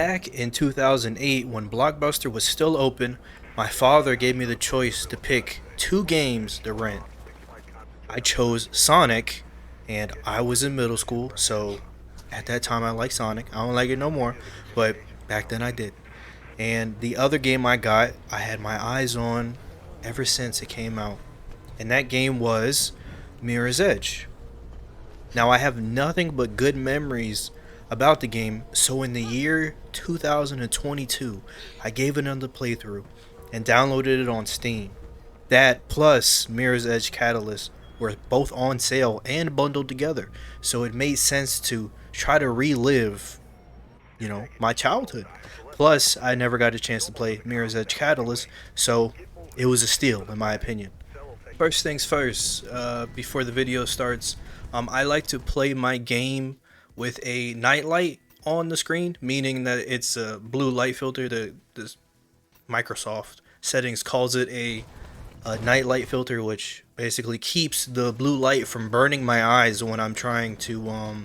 Back in 2008, when Blockbuster was still open, my father gave me the choice to pick two games to rent. I chose Sonic, and I was in middle school, so at that time I liked Sonic. I don't like it no more, but back then I did. And the other game I got, I had my eyes on ever since it came out, and that game was Mirror's Edge. Now, I have nothing but good memories about the game, so in the year 2022, I gave it another playthrough and downloaded it on Steam. That plus Mirror's Edge Catalyst were both on sale and bundled together, so it made sense to try to relive, my childhood. Plus, I never got a chance to play Mirror's Edge Catalyst, so it was a steal, in my opinion. First things first, before the video starts, I like to play my game with a nightlight on the screen, meaning that it's a blue light filter. This Microsoft settings calls it a night light filter, which basically keeps the blue light from burning my eyes when I'm trying to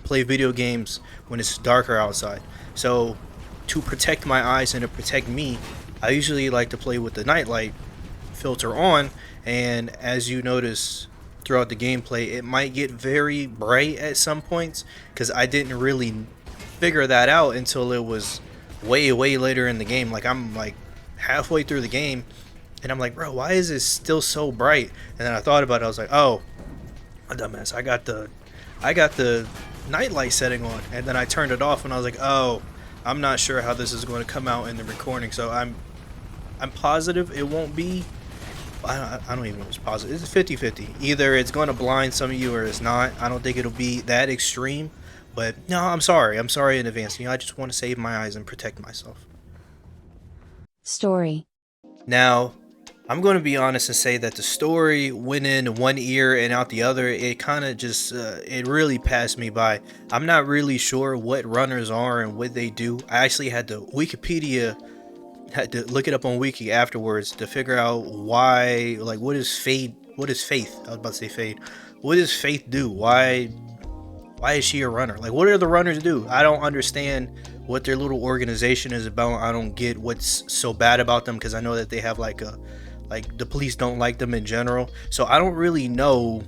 play video games when it's darker outside. So to protect my eyes and to protect me, I usually like to play with the nightlight filter on, and as you notice throughout the gameplay, it might get very bright at some points because I didn't really figure that out until it was way later in the game. Like, I'm like halfway through the game and I'm like, bro, why is it still so bright? And then I thought about it. I was like, oh, a dumbass, I got the nightlight setting on, and then I turned it off and I was like, oh, I'm not sure how this is going to come out in the recording, so I'm positive it won't be. I don't even know if it's positive. It's 50-50. Either it's going to blind some of you or it's not. I don't think it'll be that extreme. But no, I'm sorry. I'm sorry in advance. I just want to save my eyes and protect myself. Story. Now, I'm going to be honest and say that the story went in one ear and out the other. It kind of just, it really passed me by. I'm not really sure what runners are and what they do. I actually had to had to look it up on Wiki afterwards to figure out why, like, what is Faith? I was about to say Fade. What does Faith do? Why is she a runner? Like, what do the runners do? I don't understand what their little organization is about. I don't get what's so bad about them, because I know that they have like the police don't like them in general. So I don't really know,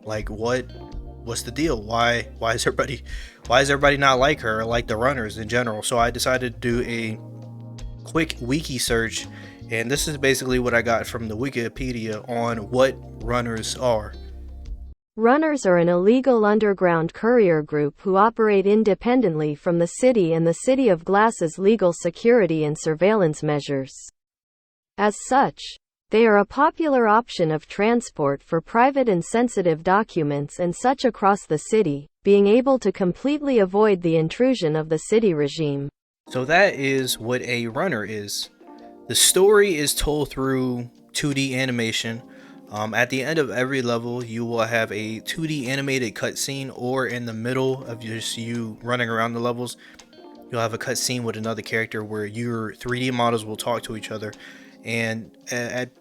like, what's the deal? Why is everybody not like her or like the runners in general? So I decided to do a quick wiki search, and this is basically what I got from the Wikipedia on what runners are. Runners are an illegal underground courier group who operate independently from the city and the City of Glass's legal security and surveillance measures. As such, they are a popular option of transport for private and sensitive documents and such across the city, being able to completely avoid the intrusion of the city regime. So that is what a runner is. The story is told through 2D animation. At the end of every level, you will have a 2D animated cutscene, or in the middle of just you running around the levels, you'll have a cutscene with another character where your 3D models will talk to each other. And at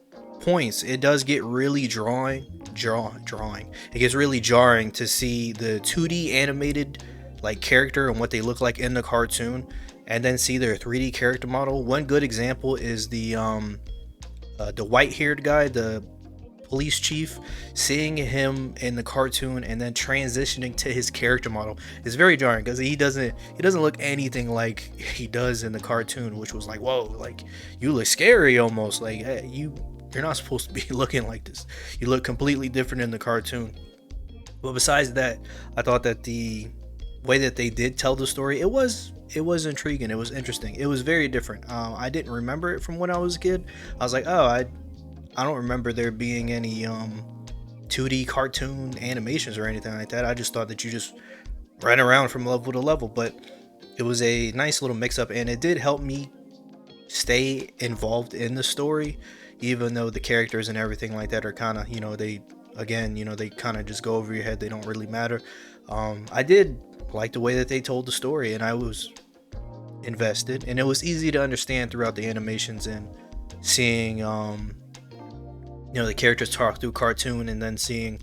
points, it does get really drawing. It gets really jarring to see the 2D animated like character and what they look like in the cartoon, and then see their 3D character model. One good example is the white-haired guy, the police chief. Seeing him in the cartoon and then transitioning to his character model is very jarring, because he doesn't look anything like he does in the cartoon, which was like, whoa, like, you look scary almost. Like, hey, you're not supposed to be looking like this. You look completely different in the cartoon. But besides that, I thought that the way that they did tell the story, it was intriguing. It was interesting. It was very different. I didn't remember it from when I was a kid. I was like, oh, I don't remember there being any 2D cartoon animations or anything like that. I just thought that you just ran around from level to level. But it was a nice little mix up, and it did help me stay involved in the story, even though the characters and everything like that are kind of, they kind of just go over your head. They don't really matter. I did like the way that they told the story, and I was invested, and it was easy to understand throughout the animations, and seeing the characters talk through cartoon and then seeing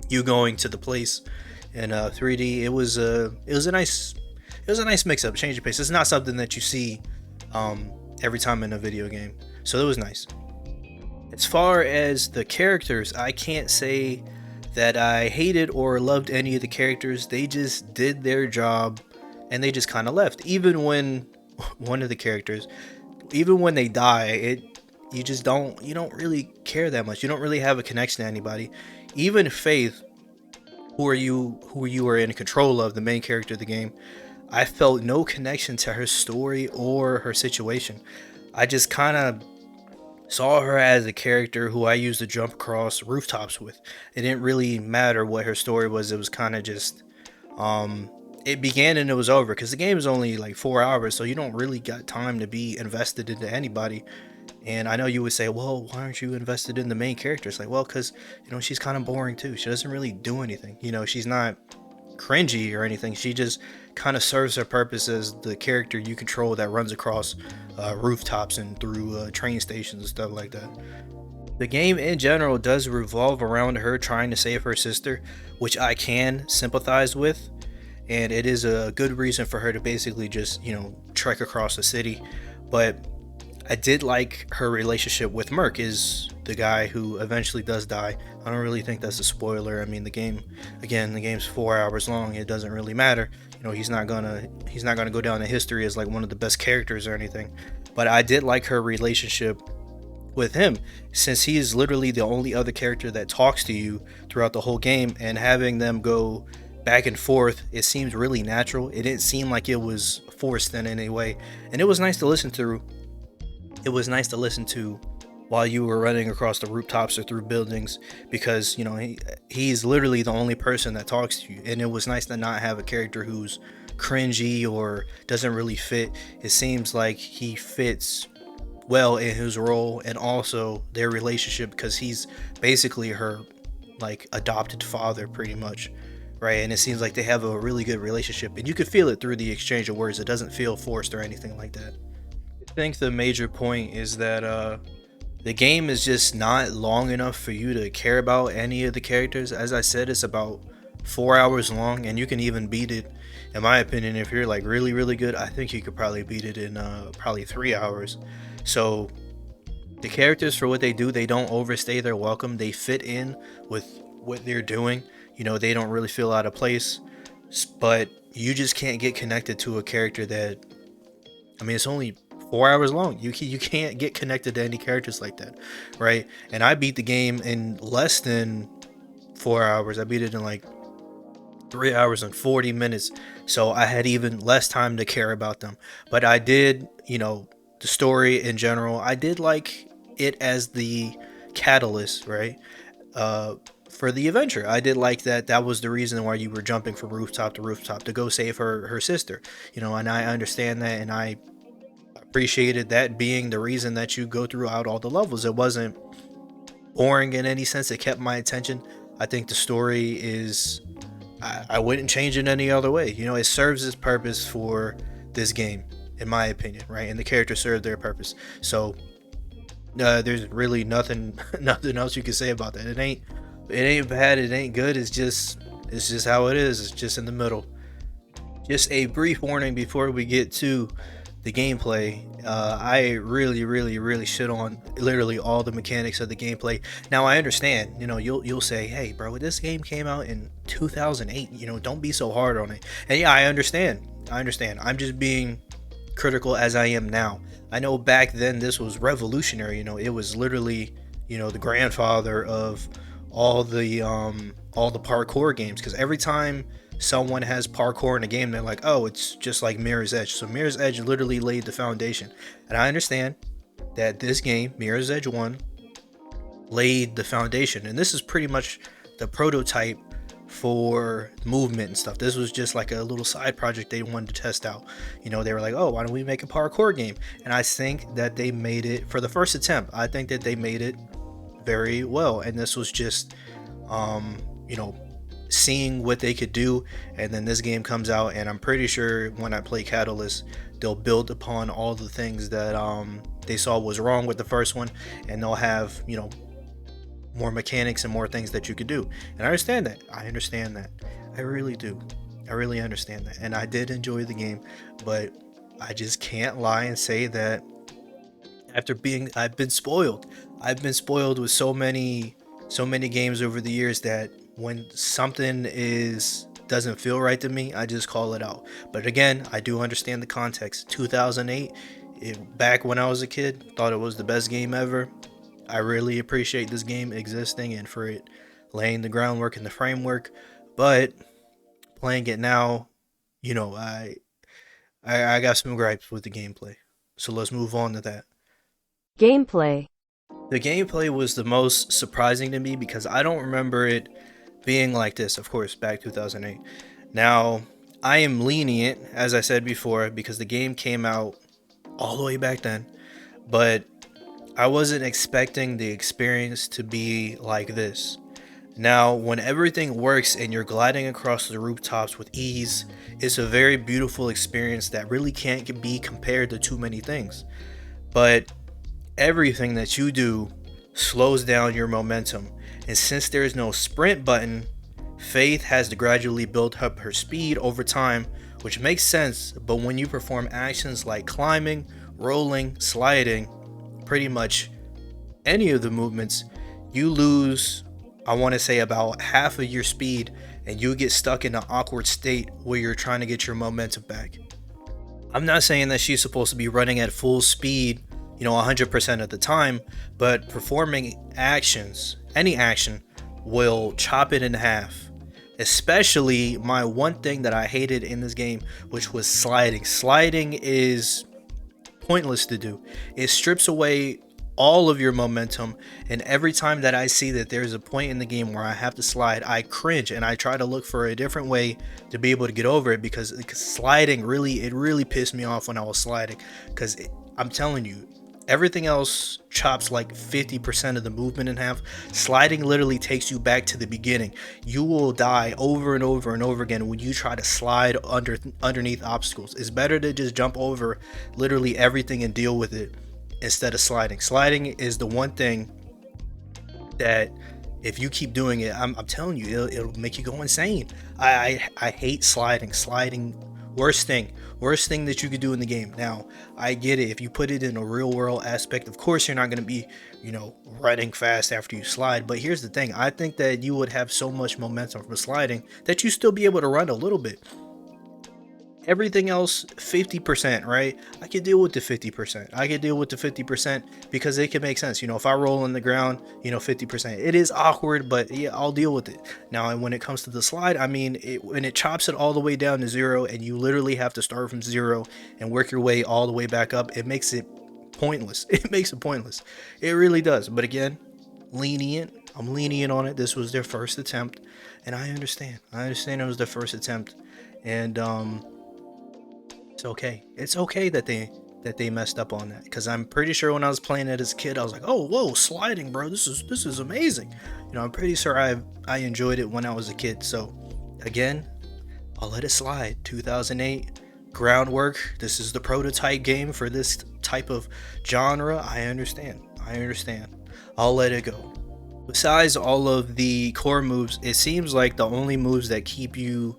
you going to the place in 3D. It was a nice it was a nice mix up, change of pace. It's not something that you see every time in a video game, so it was nice. As far as the characters, I can't say that I hated or loved any of the characters. They just did their job and they just kind of left. Even when one of the characters, even when they die, you don't really care that much. You don't really have a connection to anybody. Even Faith, who you are in control of, the main character of the game, I felt no connection to her story or her situation. I just kind of saw her as a character who I used to jump across rooftops with. It didn't really matter what her story was. It was kind of just it began and it was over, because the game is only like 4 hours, so you don't really got time to be invested into anybody. And I know you would say, well, why aren't you invested in the main character? It's like, well, because she's kind of boring too. She doesn't really do anything. She's not cringy or anything. She just kind of serves her purpose as the character you control that runs across rooftops and through train stations and stuff like that. The game in general does revolve around her trying to save her sister, which I can sympathize with, and it is a good reason for her to basically just trek across the city. But I did like her relationship with Merc, is the guy who eventually does die. I don't really think that's a spoiler. I mean, the game's 4 hours long. It doesn't really matter. He's not gonna go down in history as like one of the best characters or anything. But I did like her relationship with him, since he is literally the only other character that talks to you throughout the whole game, and having them go back and forth, it seems really natural. It didn't seem like it was forced in any way, and it was nice to listen to. It was nice to listen to while you were running across the rooftops or through buildings, because he's literally the only person that talks to you, and it was nice to not have a character who's cringy or doesn't really fit. It seems like he fits well in his role, and also their relationship, because he's basically her like adopted father pretty much, right? And it seems like they have a really good relationship, and you could feel it through the exchange of words. It doesn't feel forced or anything like that. I think the major point is that the game is just not long enough for you to care about any of the characters. As I said, it's about 4 hours long, and you can even beat it, in my opinion, if you're like really, really good. I think you could probably beat it in probably 3 hours. So the characters, for what they do, they don't overstay their welcome. They fit in with what they're doing. They don't really feel out of place, but you just can't get connected to a character that, I mean, it's only 4 hours long. You can't get connected to any characters like that, right? And I beat the game in less than 4 hours. I beat it in like 3 hours and 40 minutes. So I had even less time to care about them. But I did, the story in general, I did like it as the catalyst, right? For the adventure. I did like that was the reason why you were jumping from rooftop to rooftop, to go save her sister. And I understand that, and I appreciated that being the reason that you go throughout all the levels. It wasn't boring in any sense. It kept my attention. I think the story is, I wouldn't change it any other way. It serves its purpose for this game, in my opinion, right? And the characters serve their purpose. So there's really nothing else you can say about that. It ain't bad, it ain't good. It's just how it is. It's just in the middle. Just a brief warning before we get to the gameplay. I really shit on literally all the mechanics of the gameplay. Now I understand, you'll say, hey bro, this game came out in 2008, don't be so hard on it. And yeah, I understand. I'm just being critical as I am now. I know back then this was revolutionary. It was literally, the grandfather of all the parkour games, because every time someone has parkour in a game, they're like, oh, it's just like Mirror's Edge. So Mirror's Edge literally laid the foundation, and I understand that this game, Mirror's Edge 1, laid the foundation, and this is pretty much the prototype for movement and stuff. This was just like a little side project they wanted to test out. They were like, oh, why don't we make a parkour game? And I think that they made it, for the first attempt, I think that they made it very well. And this was just seeing what they could do. And then this game comes out, and I'm pretty sure when I play Catalyst, they'll build upon all the things that they saw was wrong with the first one, and they'll have more mechanics and more things that you could do. And I understand that. I really do. I really understand that. And I did enjoy the game, but I just can't lie and say that I've been spoiled. I've been spoiled with so many games over the years that when something is doesn't feel right to me, I just call it out. But again, I do understand the context. 2008, back when I was a kid, thought it was the best game ever. I really appreciate this game existing and for it laying the groundwork and the framework. But playing it now, you know, I got some gripes with the gameplay. So let's move on to that. Gameplay. The gameplay was the most surprising to me because I don't remember it being like this, of course, back 2008. Now, I am lenient, as I said before, because the game came out all the way back then, but I wasn't expecting the experience to be like this. Now, when everything works and you're gliding across the rooftops with ease, it's a very beautiful experience that really can't be compared to too many things. But everything that you do slows down your momentum. And since there is no sprint button, Faith has to gradually build up her speed over time, which makes sense, but when you perform actions like climbing, rolling, sliding, pretty much any of the movements, you lose, I want to say, about half of your speed, and you get stuck in an awkward state where you're trying to get your momentum back. I'm not saying that she's supposed to be running at full speed, 100% of the time, but performing actions, any action, will chop it in half. Especially my one thing that I hated in this game, which was sliding. Sliding is pointless to do. It strips away all of your momentum, and every time that I see that there's a point in the game where I have to slide, I cringe and I try to look for a different way to be able to get over it, because sliding really pissed me off when I was sliding, because I'm telling you, everything else chops like 50% of the movement in half. Sliding literally takes you back to the beginning. You will die over and over and over again when you try to slide underneath obstacles. It's better to just jump over literally everything and deal with it instead of sliding. Sliding is the one thing that if you keep doing it, I'm telling you, it'll make you go insane. I hate sliding. Sliding, worst thing that you could do in the game. Now, I get it. If you put it in a real world aspect, of course you're not going to be, running fast after you slide. But here's the thing. I think that you would have so much momentum from sliding that you still be able to run a little bit. Everything else, 50%, right? I could deal with the 50%. I could deal with the 50% because it can make sense. If I roll on the ground, 50%. It is awkward, but yeah, I'll deal with it. Now, and when it comes to the slide, I mean, when it chops it all the way down to zero and you literally have to start from zero and work your way all the way back up, it makes it pointless. It makes it pointless. It really does. But again, lenient. I'm lenient on it. This was their first attempt, and I understand. I understand it was their first attempt, and it's okay. It's okay that they messed up on that, because I'm pretty sure when I was playing it as a kid, I was like, oh, whoa, sliding, bro, this is amazing. I'm pretty sure I enjoyed it when I was a kid. So again, I'll let it slide. 2008 groundwork. This is the prototype game for this type of genre. I understand. I'll let it go. Besides all of the core moves, it seems like the only moves that keep you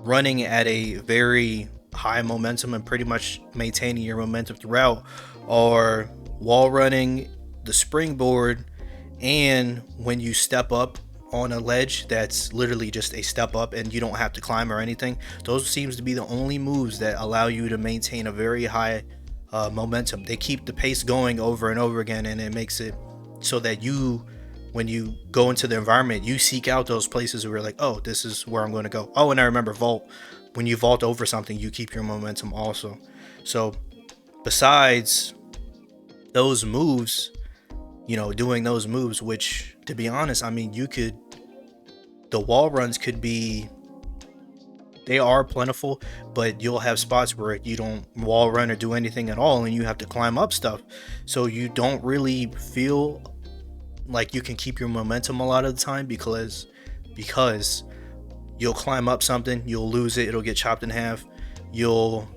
running at a very high momentum and pretty much maintaining your momentum throughout are wall running, the springboard, and when you step up on a ledge that's literally just a step up and you don't have to climb or anything. Those seems to be the only moves that allow you to maintain a very high momentum. They keep the pace going over and over again, and it makes it so that when you go into the environment, you seek out those places where you're like, oh, this is where I'm going to go. Oh, and I remember vault. When you vault over something, you keep your momentum also. So besides those moves, doing those moves, which to be honest, I mean, the wall runs they are plentiful, but you'll have spots where you don't wall run or do anything at all, and you have to climb up stuff. So you don't really feel like you can keep your momentum a lot of the time, because you'll climb up something, you'll lose it, it'll get chopped in half. You'll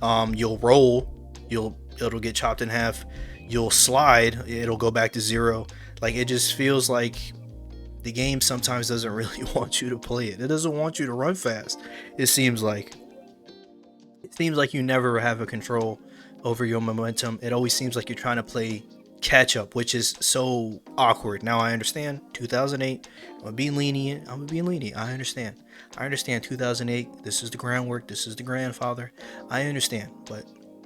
roll, it'll get chopped in half. You'll slide, it'll go back to zero. Like, it just feels like the game sometimes doesn't really want you to play it. It doesn't want you to run fast. It seems like you never have a control over your momentum. It always seems like you're trying to play catch up, which is so awkward. Now I understand 2008. I'm being lenient. I understand. 2008. This is the groundwork. This is the grandfather. I understand, but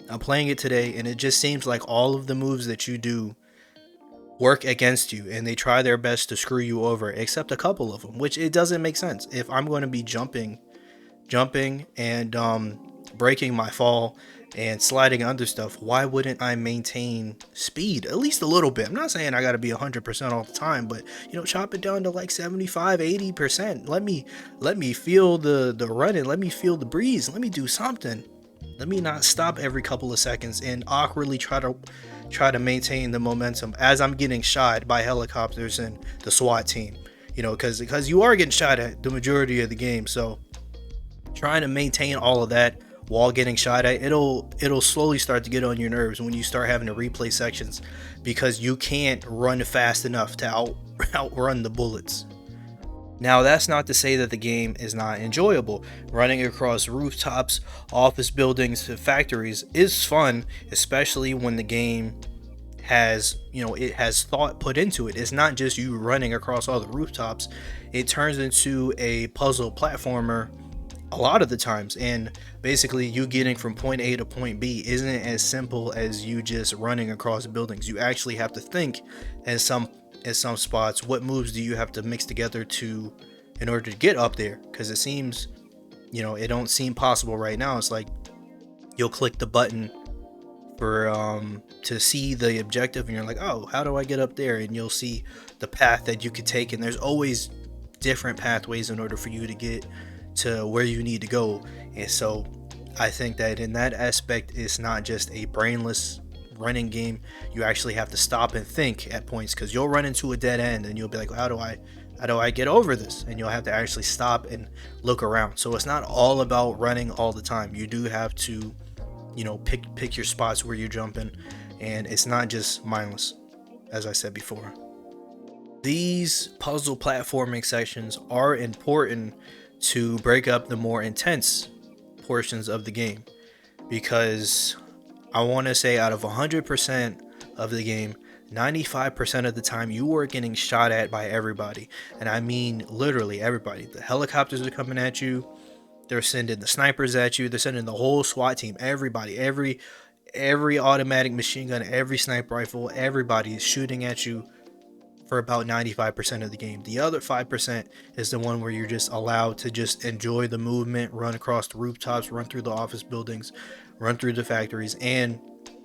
I'm playing it today, and it just seems like all of the moves that you do work against you, and they try their best to screw you over, except a couple of them, which it doesn't make sense. If I'm going to be jumping and breaking my fall and sliding under stuff, why wouldn't I maintain speed at least a little bit? I'm not saying I got to be 100% all the time, but chop it down to like 75-80%. Let me feel the running. Let me feel the breeze. Let me do something. Let me not stop every couple of seconds and awkwardly try to maintain the momentum as I'm getting shot by helicopters and the SWAT team. Because you are getting shot at the majority of the game. So trying to maintain all of that while getting shot at, it'll slowly start to get on your nerves when you start having to replay sections because you can't run fast enough to outrun the bullets. Now, that's not to say that the game is not enjoyable. Running across rooftops, office buildings, factories is fun, especially when the game has, it has thought put into it. It's not just you running across all the rooftops. It turns into a puzzle platformer a lot of the times, and basically you getting from point A to point B isn't as simple as you just running across buildings. You actually have to think in some spots, what moves do you have to mix together in order to get up there? Because it seems, it don't seem possible right now. It's like you'll click the button for to see the objective, and you're like, oh, how do I get up there? And you'll see the path that you could take, and there's always different pathways in order for you to get to where you need to go. And so I think that in that aspect, it's not just a brainless running game. You actually have to stop and think at points, because you'll run into a dead end and you'll be like, how do I get over this? And you'll have to actually stop and look around. So it's not all about running all the time. You do have to pick your spots where you're jumping, and it's not just mindless, as I said before. These puzzle platforming sections are important to break up the more intense portions of the game, because I want to say out of 100% of the game, 95% of the time you are getting shot at by everybody. And I mean literally everybody. The helicopters are coming at you. They're sending the snipers at you. They're sending the whole SWAT team. Everybody, every automatic machine gun, every sniper rifle, everybody is shooting at you for about 95% of the game. The other 5% is the one where you're just allowed to just enjoy the movement, run across the rooftops, run through the office buildings, run through the factories, and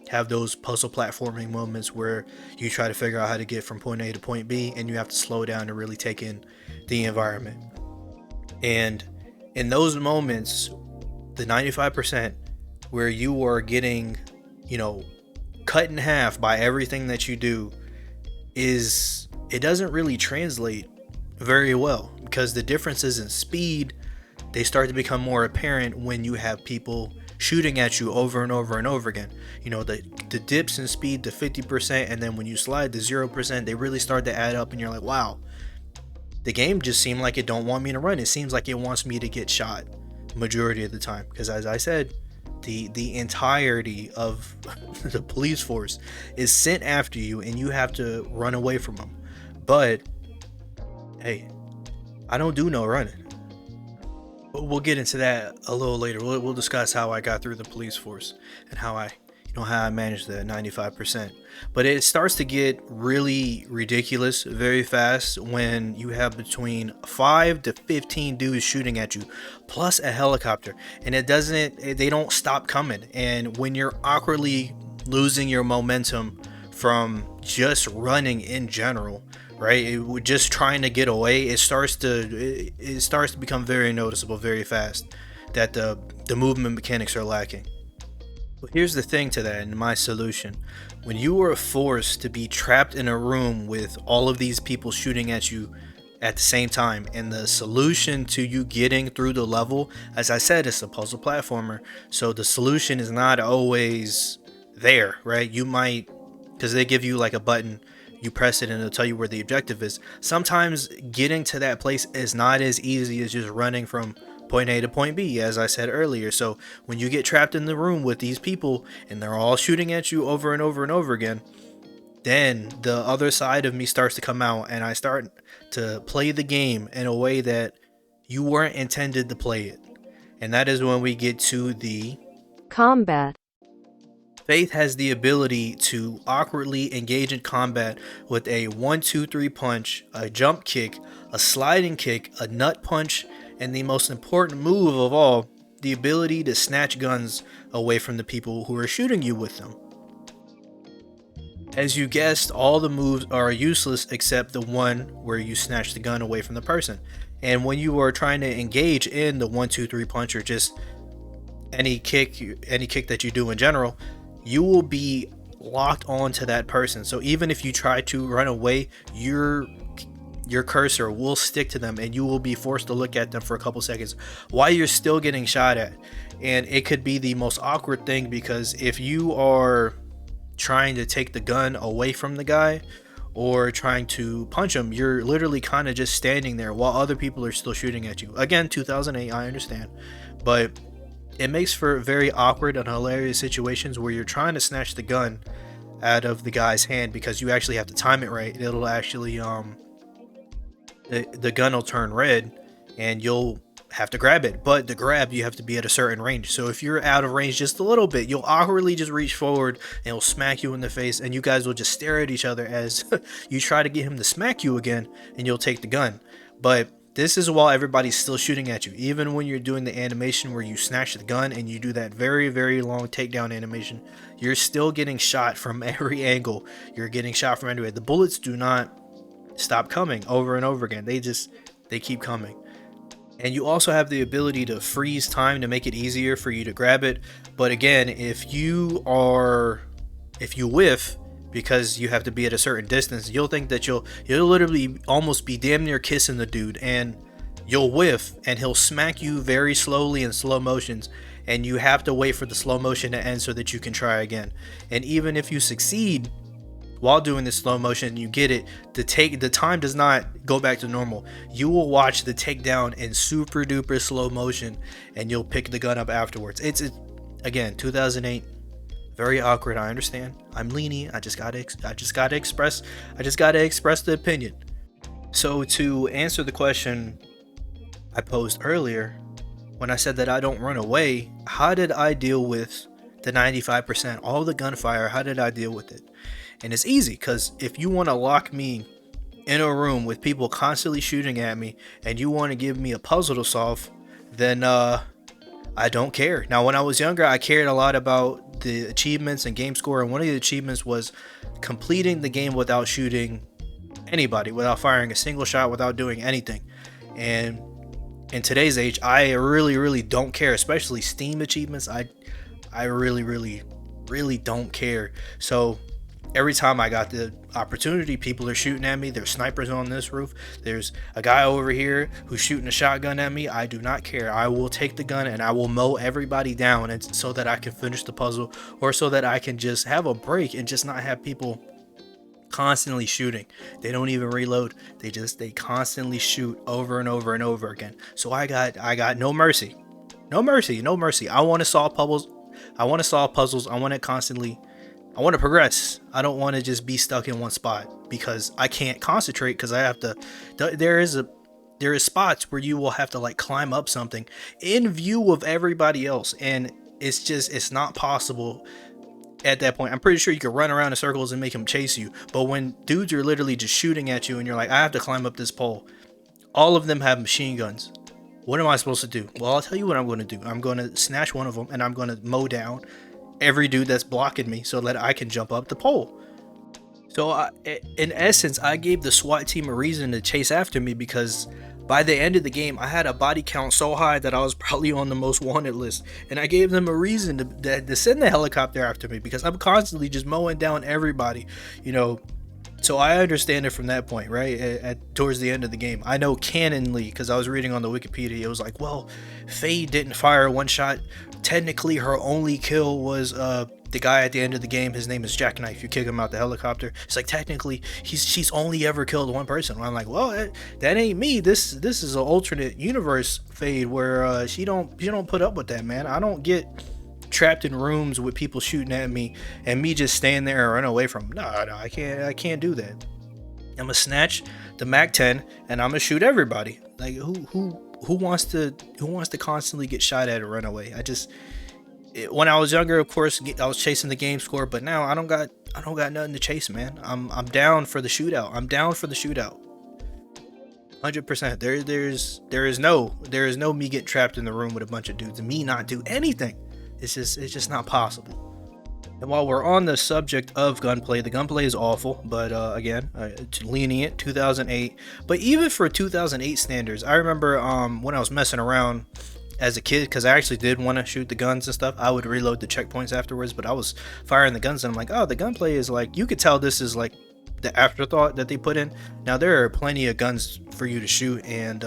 have those puzzle platforming moments where you try to figure out how to get from point A to point B, and you have to slow down to really take in the environment. And in those moments, the 95% where you are getting, cut in half by everything that you do, it doesn't really translate very well, because the differences in speed, they start to become more apparent when you have people shooting at you over and over and over again. The dips in speed to 50%, and then when you slide to 0%, they really start to add up, and you're like, wow, the game just seemed like it don't want me to run. It seems like it wants me to get shot majority of the time, because as I said, the entirety of the police force is sent after you, and you have to run away from them. But hey, I don't do no running. We'll get into that a little later. We'll discuss how I got through the police force and how I managed the 95%. But it starts to get really ridiculous very fast when you have between 5 to 15 dudes shooting at you, plus a helicopter, and they don't stop coming. And when you're awkwardly losing your momentum from just running in general, right, just trying to get away, it starts to become very noticeable very fast that the movement mechanics are lacking. But here's the thing to that, and my solution: when you are forced to be trapped in a room with all of these people shooting at you at the same time, and the solution to you getting through the level, as I said, it's a puzzle platformer, so the solution is not always there, right? You might, because they give you like a button, You press it and it'll tell you where the objective is. Sometimes getting to that place is not as easy as just running from point A to point B, as I said earlier. So when you get trapped in the room with these people and they're all shooting at you over and over and over again, then the other side of me starts to come out, and I start to play the game in a way that you weren't intended to play it. And that is when we get to the combat. Faith has the ability to awkwardly engage in combat with a 1-2-3 punch, a jump kick, a sliding kick, a nut punch, and the most important move of all, the ability to snatch guns away from the people who are shooting you with them. As you guessed, all the moves are useless except the one where you snatch the gun away from the person. And when you are trying to engage in the 1-2-3 punch, or just any kick that you do in general, you will be locked on to that person. So even if you try to run away, your cursor will stick to them and you will be forced to look at them for a couple seconds while you're still getting shot at. And it could be the most awkward thing, because if you are trying to take the gun away from the guy or trying to punch him, you're literally kind of just standing there while other people are still shooting at you. Again, 2008, I understand, but it makes for very awkward and hilarious situations where you're trying to snatch the gun out of the guy's hand, because you actually have to time it right. It'll actually the gun will turn red and you'll have to grab it, but to grab you have to be at a certain range. So if you're out of range just a little bit, you'll awkwardly just reach forward and it'll smack you in the face, and you guys will just stare at each other as you try to get him to smack you again, and you'll take the gun. But this is while everybody's still shooting at you. Even when you're doing the animation where you snatch the gun and you do that very, very long takedown animation, you're still getting shot from every angle. You're getting shot from everywhere. The bullets do not stop coming over and over again. They keep coming. And you also have the ability to freeze time to make it easier for you to grab it. But again, if you whiff, because you have to be at a certain distance, you'll think that you'll literally almost be damn near kissing the dude, and you'll whiff and he'll smack you very slowly in slow motions, and you have to wait for the slow motion to end so that you can try again. And even if you succeed while doing the slow motion and you get it, the time does not go back to normal. You will watch the takedown in super duper slow motion and you'll pick the gun up afterwards. It's again, 2008, very awkward. I understand. I'm lenient. I just gotta express the opinion. So to answer the question I posed earlier, when I said that I don't run away, how did I deal with the 95%, all the gunfire? How did I deal with it? And it's easy, because if you want to lock me in a room with people constantly shooting at me and you want to give me a puzzle to solve, then I don't care. Now, when I was younger, I cared a lot about the achievements and game score, and one of the achievements was completing the game without shooting anybody, without firing a single shot, without doing anything. And in today's age, I really don't care, especially Steam achievements. I really don't care. So every time I got the opportunity, people are shooting at me. There's snipers on this roof. There's a guy over here who's shooting a shotgun at me. I do not care. I will take the gun and I will mow everybody down, and so that I can finish the puzzle, or so that I can just have a break and just not have people constantly shooting. They don't even reload. They constantly shoot over and over and over again. So I got no mercy. No mercy. I want to solve puzzles. I want to progress. I don't want to just be stuck in one spot, because I can't concentrate, because I have to. There is spots where you will have to like climb up something in view of everybody else, and it's not possible at that point. I'm pretty sure you could run around in circles and make them chase you, but when dudes are literally just shooting at you and you're like, I have to climb up this pole, all of them have machine guns. What am I supposed to do? Well, I'll tell you what I'm going to do. I'm going to snatch one of them and I'm going to mow down every dude that's blocking me so that I can jump up the pole. So in essence, I gave the SWAT team a reason to chase after me, because by the end of the game, I had a body count so high that I was probably on the most wanted list, and I gave them a reason to send the helicopter after me, because I'm constantly just mowing down everybody, So I understand it from that point, right? Towards the end of the game, I know canonly because I was reading on the Wikipedia. It was like, well, Faye didn't fire one shot. Technically, her only kill was the guy at the end of the game. His name is Jackknife. You kick him out the helicopter. It's like technically she's only ever killed one person. I'm like, well, that ain't me. This is an alternate universe Fade where she don't put up with that, man. I don't get trapped in rooms with people shooting at me and me just staying there and run away from them. No, I can't do that. I'm gonna snatch the MAC-10 and I'm gonna shoot everybody. Like who wants to constantly get shot at and run away? When I was younger, of course, I was chasing the game score, but now I don't got nothing to chase, man. I'm down for the shootout. 100%. There is no me getting trapped in the room with a bunch of dudes and me not do anything. It's just not possible. And while we're on the subject of gunplay, the gunplay is awful, but again, it's lenient. 2008, but even for 2008 standards, I remember when I was messing around as a kid, because I actually did want to shoot the guns and stuff. I would reload the checkpoints afterwards, but I was firing the guns and I'm like, oh, the gunplay is like, you could tell this is like the afterthought that they put in. Now there are plenty of guns for you to shoot, and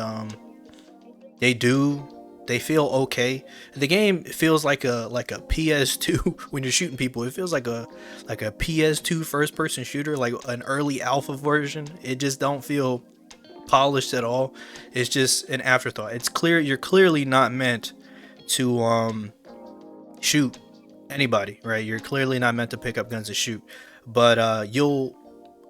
they feel okay. The game feels like a PS2 when you're shooting people. It feels like a PS2 first person shooter, like an early alpha version. It just don't feel polished at all. It's just an afterthought. It's clear you're clearly not meant to shoot anybody, right? You're clearly not meant to pick up guns and shoot, but you'll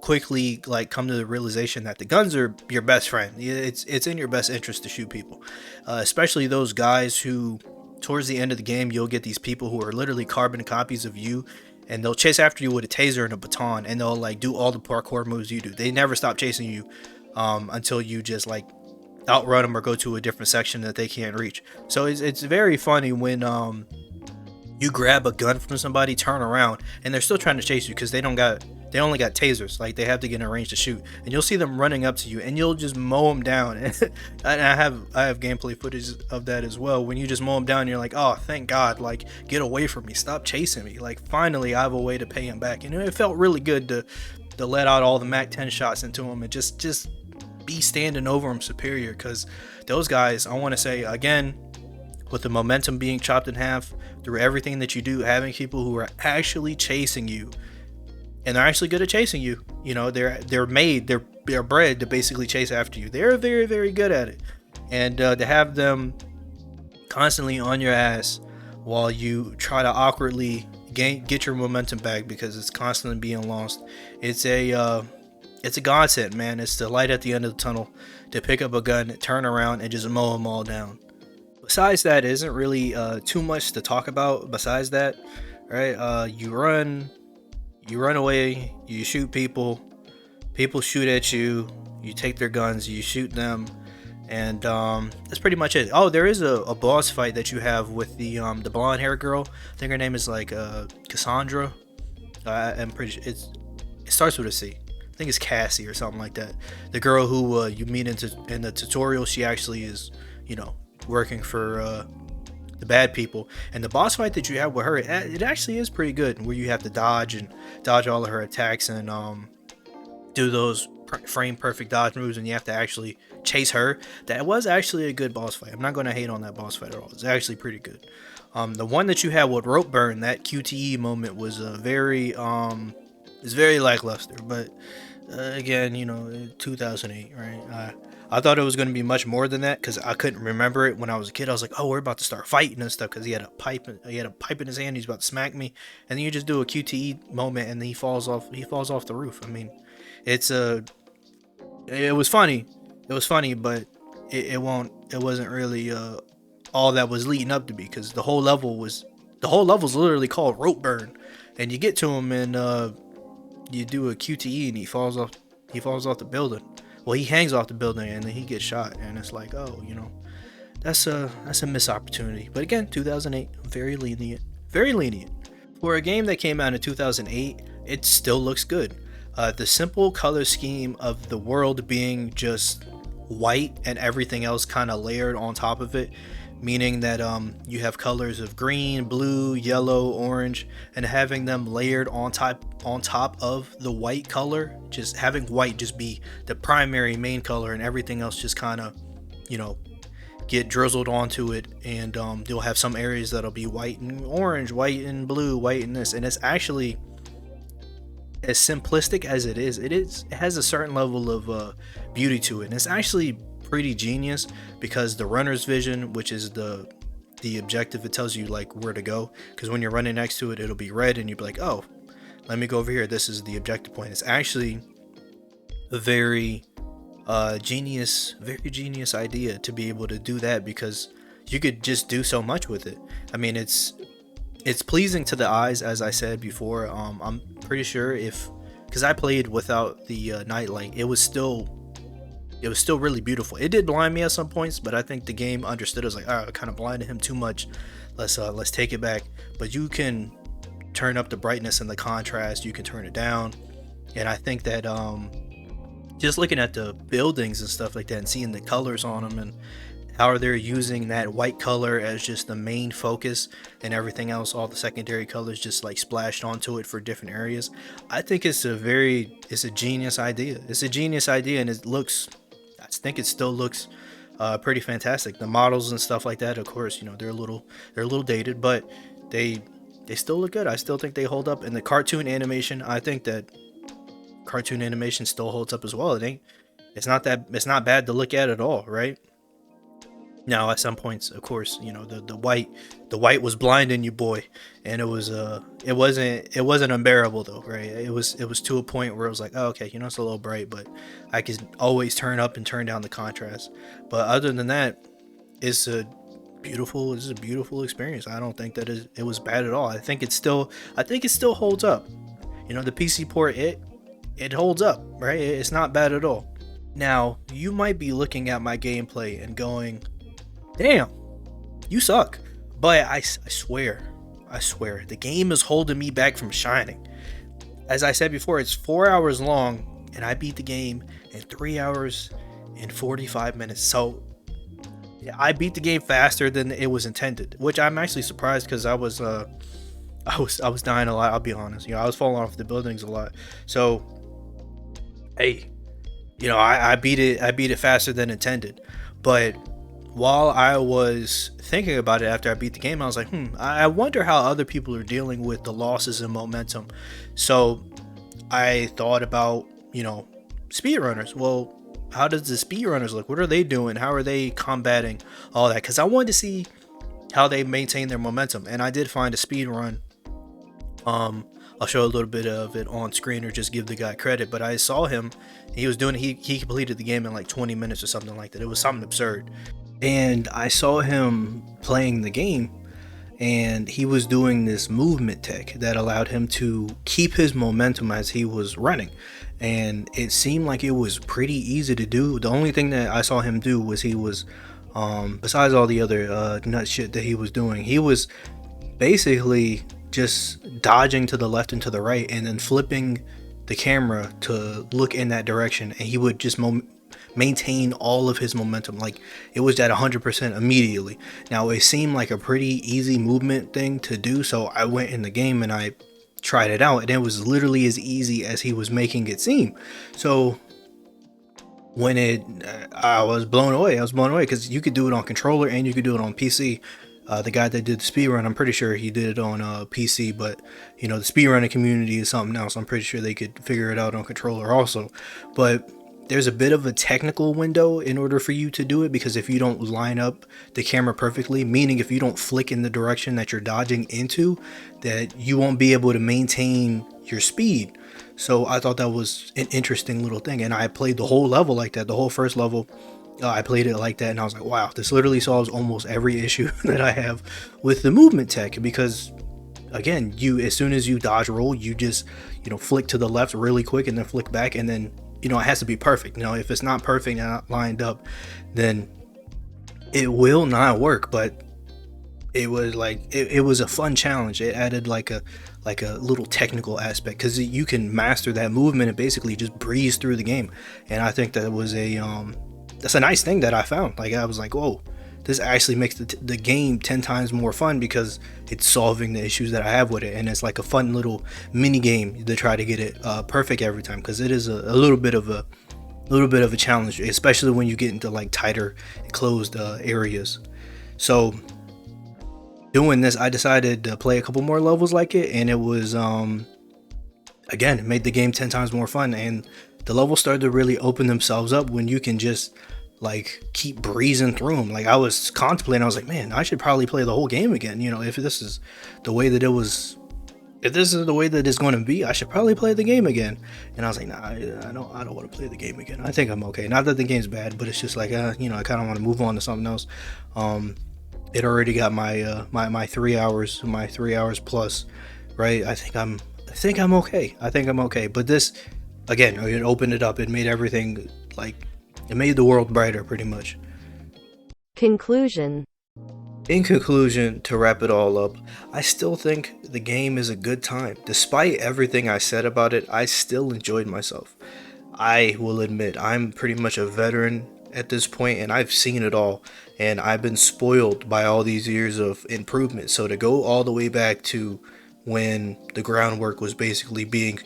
quickly like come to the realization that the guns are your best friend. It's in your best interest to shoot people, especially those guys who towards the end of the game you'll get these people who are literally carbon copies of you, and they'll chase after you with a taser and a baton, and they'll like do all the parkour moves you do. They never stop chasing you until you just like outrun them or go to a different section that they can't reach. So it's very funny when you grab a gun from somebody, turn around, and they're still trying to chase you because they only got tasers. Like they have to get in range to shoot, and you'll see them running up to you, and you'll just mow them down. And I have gameplay footage of that as well. When you just mow them down, you're like, oh, thank God! Like get away from me, stop chasing me. Like finally, I have a way to pay him back. And it felt really good to let out all the MAC-10 shots into him and just be standing over him superior. Because those guys, I want to say again, with the momentum being chopped in half through everything that you do, having people who are actually chasing you. And they're actually good at chasing you. You know, they're bred to basically chase after you. They're very, very good at it. And to have them constantly on your ass while you try to awkwardly get your momentum back because it's constantly being lost. It's a godsend, man. It's the light at the end of the tunnel to pick up a gun, turn around, and just mow them all down. Besides that, it isn't really too much to talk about. Besides that, right? You run away, you shoot people shoot at you, you take their guns, you shoot them, and that's pretty much it. Oh, there is a boss fight that you have with the blonde hair girl. I think her name is like Cassandra. I'm pretty sure it starts with a C. I think it's Cassie or something like that. The girl who you meet in the tutorial, she actually is, working for the bad people. And the boss fight that you have with her, it actually is pretty good, where you have to dodge all of her attacks and do those frame perfect dodge moves, and you have to actually chase her. That was actually a good boss fight. I'm not going to hate on that boss fight at all. It's actually pretty good. The one that you had with Rope Burn, that QTE moment was very lackluster, but again, 2008, right? I thought it was going to be much more than that because I couldn't remember it when I was a kid. I was like, oh, we're about to start fighting and stuff because he had a pipe in his hand. He's about to smack me, and then you just do a QTE moment, and then he falls off the roof. I mean, it was funny, but it wasn't really all that was leading up to be, because the whole level's literally called Rope Burn, and you get to him and you do a QTE and he falls off the building. Well, he hangs off the building and then he gets shot, and it's like, oh, that's a missed opportunity. But again, 2008, very lenient for a game that came out in 2008. It still looks good. The simple color scheme of the world being just white and everything else kind of layered on top of it meaning that you have colors of green, blue, yellow, orange, and having them layered on top of the white color, just having white just be the primary main color and everything else just kind of, you know, get drizzled onto it. And you'll have some areas that'll be white and orange, white and blue, white and this, and it's actually, as simplistic as it has a certain level of beauty to it, and it's actually pretty genius, because the runner's vision, which is the objective, it tells you like where to go, because when you're running next to it, it'll be red and you'll be like, oh, let me go over here, this is the objective point. It's actually a very very genius idea to be able to do that, because you could just do so much with it. I mean, it's pleasing to the eyes, as I said before. I'm pretty sure, because I played without the nightlight, it was still really beautiful. It did blind me at some points, but I think the game understood. It was like, all right, I kind of blinded him too much. Let's take it back. But you can turn up the brightness and the contrast. You can turn it down, and I think that just looking at the buildings and stuff like that, and seeing the colors on them, and how they're using that white color as just the main focus, and everything else, all the secondary colors just like splashed onto it for different areas. I think it's a genius idea. It's a genius idea, and I think it still looks pretty fantastic. The models and stuff like that, of course, they're a little dated, but they still look good. I still think they hold up. And the cartoon animation, I think that cartoon animation still holds up as well. It's not bad to look at all, right? Now, at some points, of course, the white was blinding you, boy, and it wasn't unbearable though, right? It was to a point where it was like, oh, okay, it's a little bright, but I could always turn up and turn down the contrast. But other than that, it's a beautiful experience. I don't think that it was bad at all. I think it still holds up. The PC port, it holds up, right? It's not bad at all. Now, you might be looking at my gameplay and going, damn, you suck. But I swear, the game is holding me back from shining. As I said before, it's 4 hours long, and I beat the game in 3 hours and 45 minutes. So yeah, I beat the game faster than it was intended, which I'm actually surprised, because I was dying a lot. I'll be honest. I was falling off the buildings a lot. So hey, I beat it faster than intended. But while I was thinking about it after I beat the game, I was like, I wonder how other people are dealing with the losses in momentum. So I thought about, speedrunners. Well, how does the speedrunners look? What are they doing? How are they combating all that? Because I wanted to see how they maintain their momentum. And I did find a speed run. I'll show a little bit of it on screen, or just give the guy credit. But I saw him. He was doing. He completed the game in like 20 minutes or something like that. It was something absurd. And I saw him playing the game, and he was doing this movement tech that allowed him to keep his momentum as he was running. And it seemed like it was pretty easy to do. The only thing that I saw him do was he was, besides all the other nut shit that he was doing, he was basically just dodging to the left and to the right, and then flipping the camera to look in that direction, and he would just maintain all of his momentum. Like, it was at 100% immediately. Now, it seemed like a pretty easy movement thing to do, so I went in the game and I tried it out, and it was literally as easy as he was making it seem. So when I was blown away. Because you could do it on controller and you could do it on PC. The guy that did the speedrun, I'm pretty sure he did it on PC, but the speedrunning community is something else. I'm pretty sure they could figure it out on controller also. But there's a bit of a technical window in order for you to do it, because if you don't line up the camera perfectly, meaning if you don't flick in the direction that you're dodging into, that you won't be able to maintain your speed. So I thought that was an interesting little thing, and I played the whole level like that. The whole first level, I played it like that, and I was like, wow, this literally solves almost every issue that I have with the movement tech. Because again, as soon as you dodge roll, you just flick to the left really quick and then flick back, and then it has to be perfect. If it's not perfect and not lined up, then it will not work. But it was like it was a fun challenge. It added like a little technical aspect, because you can master that movement and basically just breeze through the game. And I think that was that's a nice thing that I found. Like, I was like, whoa, this actually makes the game 10 times more fun because it's solving the issues that I have with it, and it's like a fun little mini game to try to get it perfect every time, because it is a little bit of a challenge, especially when you get into like tighter closed areas. So doing this, I decided to play a couple more levels like it, and it was again, it made the game 10 times more fun, and the levels started to really open themselves up when you can just like keep breezing through them. Like I was contemplating, I was like, man, I should probably play the whole game again. You know, if this is the way that it's going to be, I should probably play the game again. And I was like, nah, I don't want to play the game again. I think I'm okay. Not that the game's bad, but it's just like, you know, I kind of want to move on to something else. It already got my my 3 hours, my 3 hours plus, right? I think I'm okay. I think I'm okay. But this, again, it opened it up. It made everything like, it made the world brighter, pretty much. Conclusion. In conclusion, to wrap it all up, I still think the game is a good time. Despite everything I said about it, I still enjoyed myself. I will admit, I'm pretty much a veteran at this point, and I've seen it all, and I've been spoiled by all these years of improvement. So to go all the way back to when the groundwork was basically being,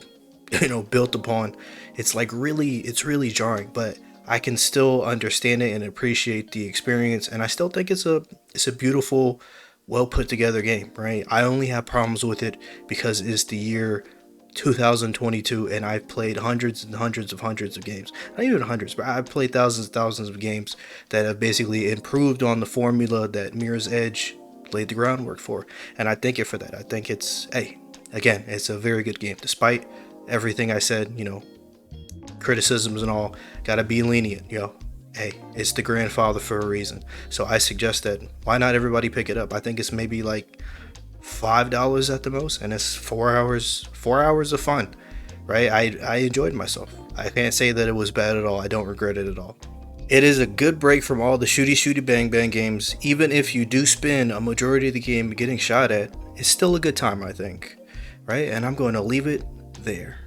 you know, built upon, it's really jarring, but I can still understand it and appreciate the experience, and I still think it's a beautiful, well put together game, right? I only have problems with it because it's the year 2022, and I've played hundreds and hundreds of games. Not even hundreds, but I've played thousands and thousands of games that have basically improved on the formula that Mirror's Edge laid the groundwork for, and I thank it for that. I think it's, hey, again, it's a very good game, despite everything I said, you know, criticisms and all. Gotta be lenient, yo. Hey, it's the grandfather for a reason. So I suggest that, why not everybody pick it up? I think it's maybe like $5 at the most, and it's 4 hours of fun, right? I enjoyed myself. I can't say that it was bad at all. I don't regret it at all. It is a good break from all the shooty bang bang games. Even if you do spend a majority of the game getting shot at, it's still a good time, I think, right? And I'm going to leave it there.